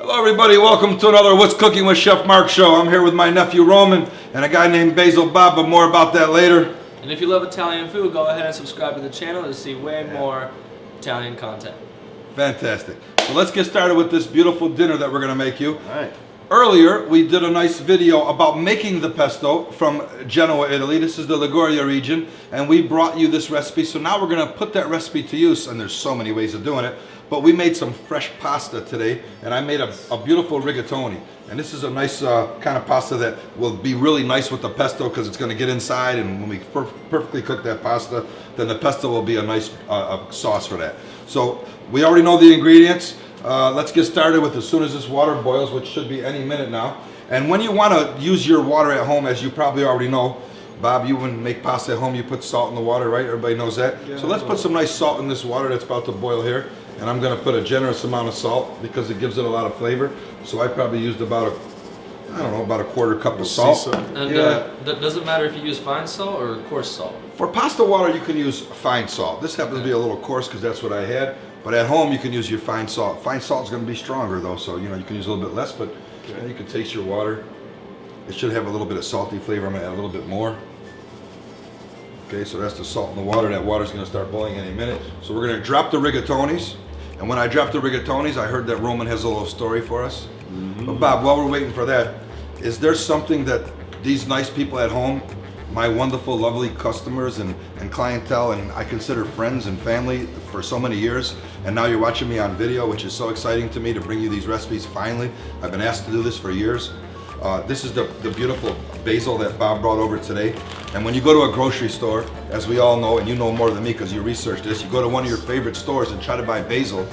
Hello everybody, welcome to another What's Cooking with Chef Marc show. I'm here with my nephew Roman and a guy named Basil Bob, but more about that later. And if you love Italian food, go ahead and subscribe to the channel to see way more Italian content. Fantastic. So let's get started with this beautiful dinner that we're going to make you. All right. Earlier, we did a nice video about making the pesto from Genoa, Italy. This is the Liguria region, and we brought you this recipe. So now we're going to put that recipe to use, and there's so many ways of doing it. But we made some fresh pasta today, and I made a beautiful rigatoni. And this is a nice kind of pasta that will be really nice with the pesto because it's going to get inside, and when we perfectly cook that pasta, then the pesto will be a nice sauce for that. So we already know the ingredients. Let's get started with as soon as this water boils, which should be any minute now. And when you want to use your water at home, as you probably already know, Bob, you when make pasta at home, you put salt in the water, right? Everybody knows that. Yeah, so let's put some nice salt in this water that's about to boil here. And I'm going to put a generous amount of salt because it gives it a lot of flavor. So I probably used about a quarter cup of salt. And does it matter if you use fine salt or coarse salt? For pasta water, you can use fine salt. This happens to be a little coarse because that's what I had. But at home, you can use your fine salt. Fine salt is going to be stronger though, so you can use a little bit less, but you can taste your water. It should have a little bit of salty flavor. I'm going to add a little bit more. Okay, so that's the salt in the water. That water's going to start boiling any minute. So we're going to drop the rigatonis. And when I drop the rigatonis, I heard that Roman has a little story for us. But Bob, while we're waiting for that, is there something that these nice people at home, my wonderful, lovely customers and clientele, and I consider friends and family for so many years, and now you're watching me on video, which is so exciting to me to bring you these recipes finally. I've been asked to do this for years. This is the beautiful basil that Bob brought over today. And when you go to a grocery store, as we all know, and you know more than me because you researched this, you go to one of your favorite stores and try to buy basil.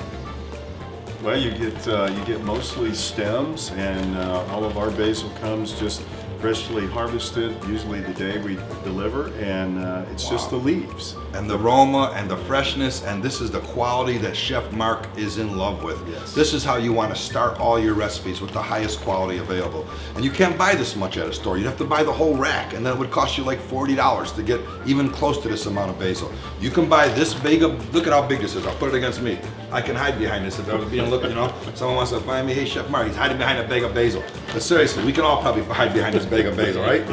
Well, you get mostly stems, and all of our basil comes just freshly harvested, usually the day we deliver, and it's just the leaves. And the aroma and the freshness, and this is the quality that Chef Marc is in love with. Yes. This is how you want to start all your recipes, with the highest quality available. And you can't buy this much at a store. You'd have to buy the whole rack, and then it would cost you like $40 to get even close to this amount of basil. You can buy this big of, look at how big this is. I'll put it against me. I can hide behind this if I was being looked, someone wants to find me, hey Chef Marc, he's hiding behind a bag of basil. But seriously, we can all probably hide behind this bag of basil, right?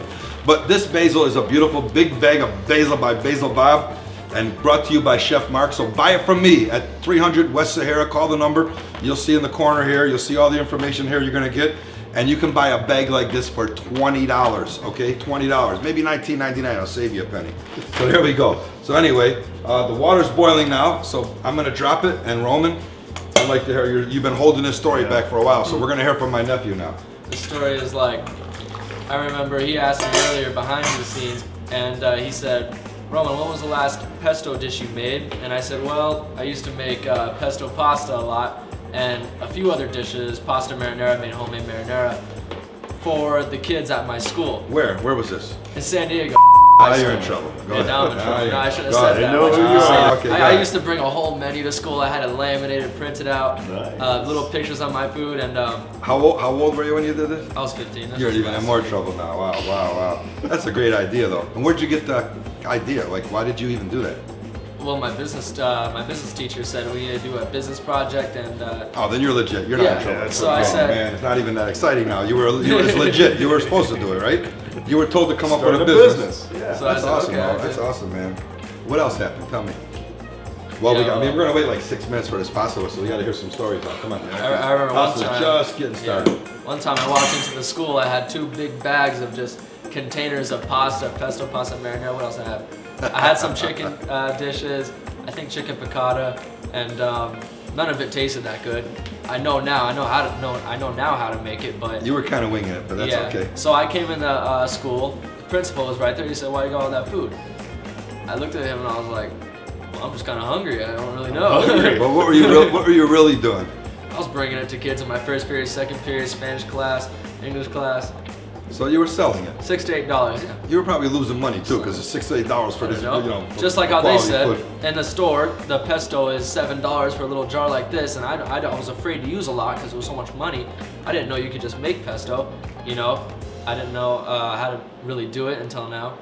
But this basil is a beautiful big bag of basil by Basil Bob, and brought to you by Chef Marc. So buy it from me at 300 West Sahara. Call the number. You'll see in the corner here. You'll see all the information here you're going to get. And you can buy a bag like this for $20, okay? $20, maybe $19.99. I'll save you a penny. So there we go. So anyway, the water's boiling now. So I'm going to drop it. And Roman, I'd like to hear you've been holding this story back for a while. So we're going to hear from my nephew now. The story is like, I remember he asked me earlier behind the scenes, and he said, Roman, what was the last pesto dish you made? And I said, well, I used to make pesto pasta a lot, and a few other dishes, pasta marinara, made homemade marinara, for the kids at my school. Where was this? In San Diego. Now you're in trouble. Go ahead. Now I'm in trouble. No, I should have said that. Okay, I used to bring a whole menu to school. I had it laminated, printed out, Nice. little pictures on my food, and How old were you when you did this? I was 15. You're even in more trouble now. Wow. That's a great idea, though. And where'd you get the idea? Like, why did you even do that? Well, my business teacher said we need to do a business project, and Oh, then you're legit. You're not in trouble. So I said, man, it's not even that exciting now. You were it's legit. You were supposed to do it, right? You were told to come up with a business. Yeah. So That's I said, awesome, okay, bro. That's awesome, man. What else happened? Tell me. Well, we're gonna wait like 6 minutes for this pasta, so we gotta hear some stories. Come on, man. I remember one Pasta's time. just getting started. One time I walked into the school, I had 2 big bags of just containers of pasta, pesto pasta marinara. What else I had? I had some chicken dishes. I think chicken piccata, and none of it tasted that good. I know now how to make it, but You were kind of winging it, but that's okay. So I came into school. The principal was right there. He said, "Why you got all that food?" I looked at him and I was like, "Well, I'm just kind of hungry. I don't really know." But what were you really doing? I was bringing it to kids in my first period, second period, Spanish class, English class. So you were selling it. $6 to $8. Yeah. You were probably losing money too, because it's $6 to $8 for this, for just like how they quality said food. in the store, the pesto is $7 for a little jar like this, and I was afraid to use a lot because it was so much money. I didn't know you could just make pesto, I didn't know how to really do it until now.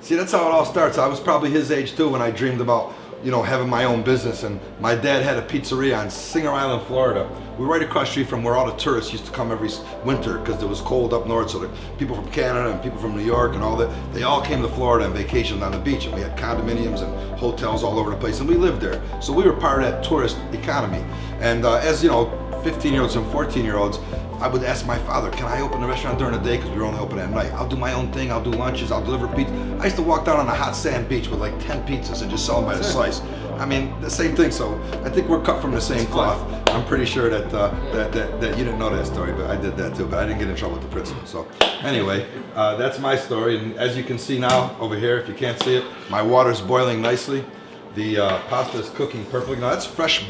See, that's how it all starts. I was probably his age too when I dreamed about you know, having my own business. And my dad had a pizzeria on Singer Island, Florida. We're right across the street from where all the tourists used to come every winter because it was cold up north. So the people from Canada and people from New York and all that, they all came to Florida and vacationed on the beach. And we had condominiums and hotels all over the place, and we lived there. So we were part of that tourist economy. And as you know, 15-year-olds and 14-year-olds, I would ask my father, can I open a restaurant during the day? Because we were only open at night. I'll do my own thing. I'll do lunches. I'll deliver pizza. I used to walk down on a hot sand beach with like 10 pizzas and just sell them by the slice. I mean, the same thing. So I think we're cut from the same cloth. I'm pretty sure that that you didn't know that story, but I did that too. But I didn't get in trouble with the principal. So anyway, that's my story. And as you can see now over here, if you can't see it, my water's boiling nicely. The pasta is cooking perfectly. Now that's fresh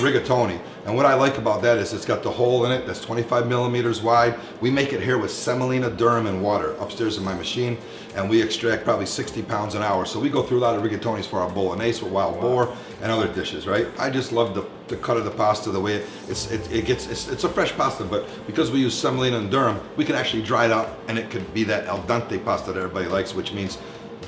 rigatoni. And what I like about that is it's got the hole in it that's 25 millimeters wide. We make it here with semolina, durum, and water upstairs in my machine, and we extract probably 60 pounds an hour. So we go through a lot of rigatonis for our bolognese with wild boar and other dishes, right? I just love the cut of the pasta, the way it's a fresh pasta, but because we use semolina and durum, we can actually dry it out, and it could be that al dente pasta that everybody likes, which means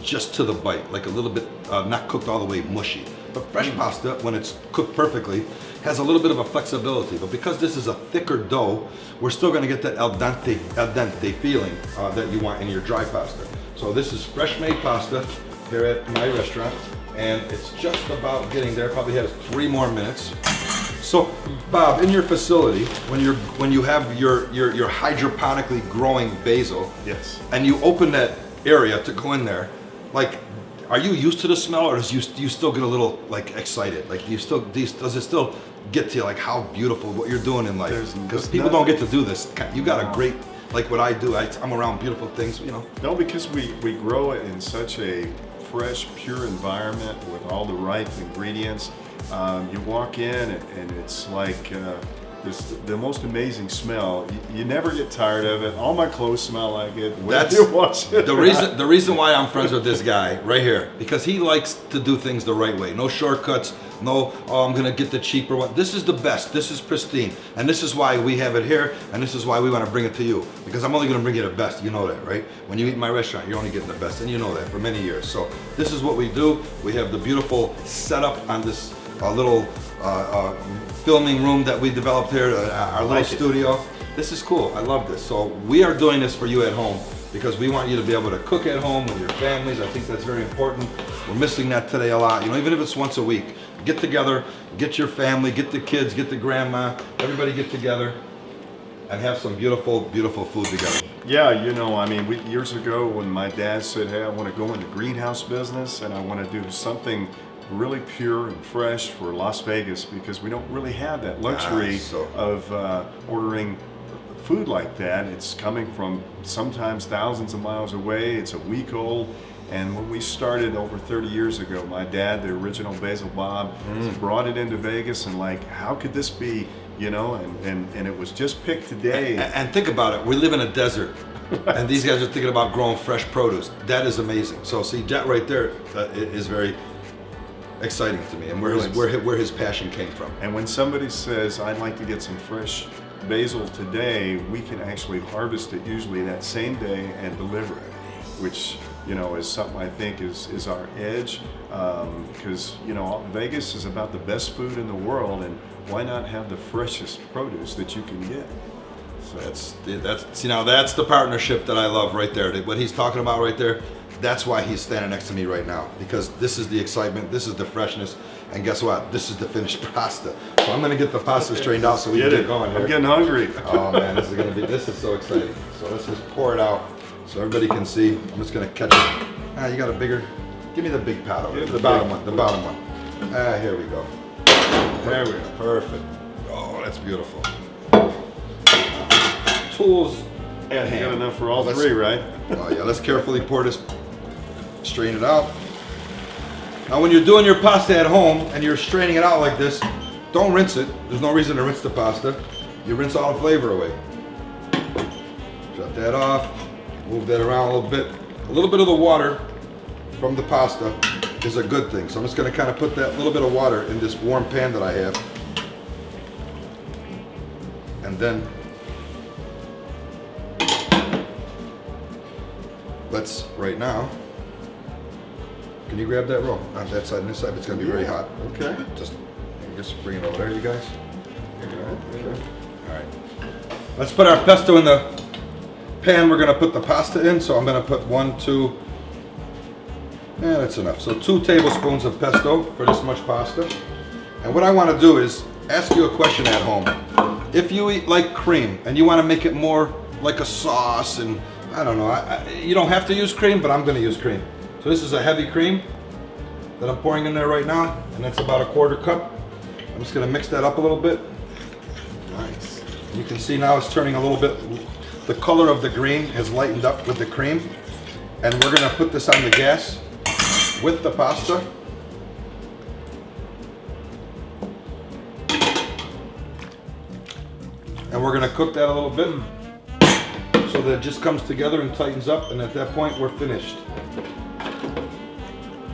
just to the bite, like a little bit not cooked all the way mushy. But fresh pasta, when it's cooked perfectly, has a little bit of a flexibility. But because this is a thicker dough, we're still going to get that al dente feeling that you want in your dry pasta. So this is fresh made pasta here at my restaurant, and it's just about getting there. Probably has 3 more minutes. So, Bob, in your facility, when you have your hydroponically growing basil, Yes. and you open that area to go in there, like, are you used to the smell, or do you still get a little like excited? Like, does it still get to you, like how beautiful what you're doing in life? Because people don't get to do this. You got a great, like what I do. I'm around beautiful things, you know. No, because we grow it in such a fresh, pure environment with all the right ingredients. You walk in and it's like the most amazing smell. You never get tired of it. All my clothes smell like it. That's the reason why I'm friends with this guy right here, because he likes to do things the right way. No shortcuts. No, oh, I'm gonna get the cheaper one. This is the best. This is pristine, and this is why we have it here, and this is why we want to bring it to you. Because I'm only gonna bring you the best. You know that, right? When you eat in my restaurant, you're only getting the best, and you know that for many years. So this is what we do. We have the beautiful setup on this little filming room that we developed here, our little studio. This is cool. I love this. So we are doing this for you at home because we want you to be able to cook at home with your families. I think that's very important. We're missing that today a lot. You know, even if it's once a week, get together, get your family, get the kids, get the grandma, everybody get together and have some beautiful, beautiful food together. Yeah, you know, I mean, years ago when my dad said, hey, I want to go in the greenhouse business and I want to do something really pure and fresh for Las Vegas, because we don't really have that luxury of ordering food like that. It's coming from sometimes thousands of miles away. It's a week old. And when we started over 30 years ago, my dad, the original Basil Bob, brought it into Vegas, and like, how could this be, you know, and it was just picked today. And think about it, we live in a desert. Right. And these guys are thinking about growing fresh produce. That is amazing. So see, that right there is very exciting to me, and where his passion came from. And when somebody says, I'd like to get some fresh basil today, we can actually harvest it usually that same day and deliver it, which, you know, is something I think is our edge, because, you know, Vegas is about the best food in the world, and why not have the freshest produce that you can get? So that's the partnership that I love right there. What he's talking about right there, that's why he's standing next to me right now, because this is the excitement, this is the freshness, and guess what? This is the finished pasta. So I'm gonna get the pasta strained out so we can get going here. I'm getting hungry. Oh man, this is so exciting. So let's just pour it out so everybody can see. I'm just gonna catch it. You got a bigger, give me the big pot over there, the bottom one. Here we go. There we go, perfect. Oh, that's beautiful. Tools at hand. You got enough for all three, right? Oh yeah, let's carefully pour this, strain it out. Now when you're doing your pasta at home and you're straining it out like this, don't rinse it. There's no reason to rinse the pasta. You rinse all the flavor away. Shut that off, move that around a little bit. A little bit of the water from the pasta is a good thing. So I'm just gonna kind of put that little bit of water in this warm pan that I have. And then let's, right now, Can you grab that roll? On that side and this side, it's gonna be very hot. Okay. Just bring it over there, you guys. Okay. All right. Let's put our pesto in the pan. We're gonna put the pasta in. So I'm gonna put 1, 2. Yeah, that's enough. So 2 tablespoons of pesto for this much pasta. And what I want to do is ask you a question at home. If you eat like cream and you want to make it more like a sauce, and I don't know, you don't have to use cream, but I'm going to use cream. So this is a heavy cream that I'm pouring in there right now, and that's about a 1/4 cup. I'm just going to mix that up a little bit. Nice. You can see now it's turning a little bit, the color of the green has lightened up with the cream. And we're going to put this on the gas with the pasta. And we're going to cook that a little bit so that it just comes together and tightens up, and at that point we're finished.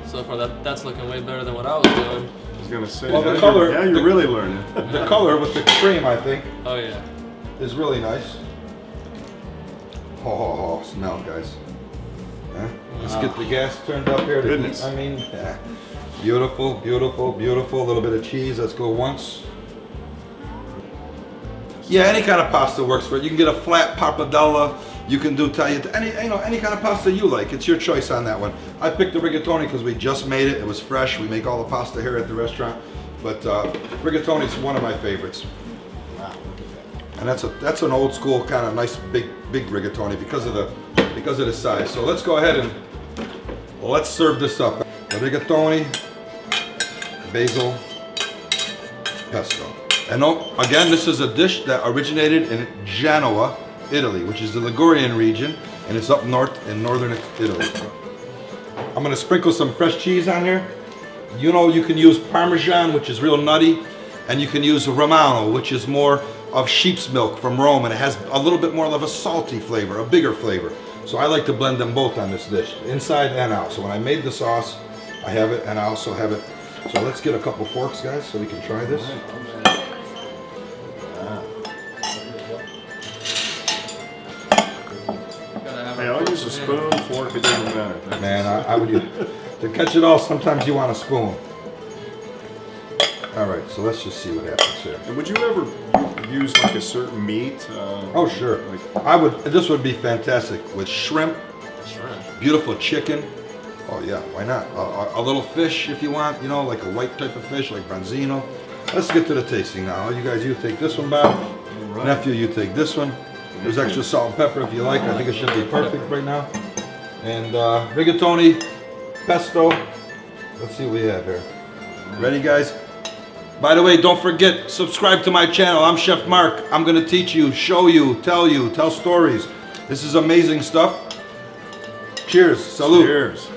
So far, that's looking way better than what I was doing. I was gonna say. Well, the now color- You're, you're really learning. The color with the cream, I think, Oh yeah. is really nice. Oh, smell, guys. Huh? Let's get the gas turned up here. Goodness. I mean, yeah. Beautiful, beautiful, beautiful. A little bit of cheese. Let's go once. Yeah, any kind of pasta works for it. You can get a flat pappardelle. You can do any kind of pasta you like. It's your choice on that one. I picked the rigatoni because we just made it. It was fresh. We make all the pasta here at the restaurant. But rigatoni is one of my favorites. Wow, look at that. And that's an old school kind of nice big rigatoni because of the size. So let's go ahead and let's serve this up. The rigatoni, basil, pesto. And again, this is a dish that originated in Genoa, Italy, which is the Ligurian region, and it's up north in northern Italy. I'm gonna sprinkle some fresh cheese on here. You know, you can use parmesan, which is real nutty, and you can use Romano, which is more of sheep's milk from Rome, and it has a little bit more of a salty flavor, a bigger flavor. So I like to blend them both on this dish, inside and out. So when I made the sauce, I have it, and I also have it. So let's get a couple forks, guys, so we can try this. Hey, I'll use a spoon, fork, it doesn't matter. Man, I would use, to catch it all, sometimes you want a spoon. All right, so let's just see what happens here. And would you ever use like a certain meat? Oh, sure. I would. This would be fantastic with shrimp, Shrimp. beautiful chicken. Oh yeah, why not? A little fish if you want, you know, like a white type of fish, like branzino. Let's get to the tasting now. You guys, you take this one, Bob. Right. Nephew, you take this one. There's extra salt and pepper if you like. I think it should be perfect right now. And rigatoni, pesto. Let's see what we have here. Ready, guys? By the way, don't forget, subscribe to my channel. I'm Chef Marc. I'm gonna teach you, show you, tell stories. This is amazing stuff. Cheers. Salute. Cheers.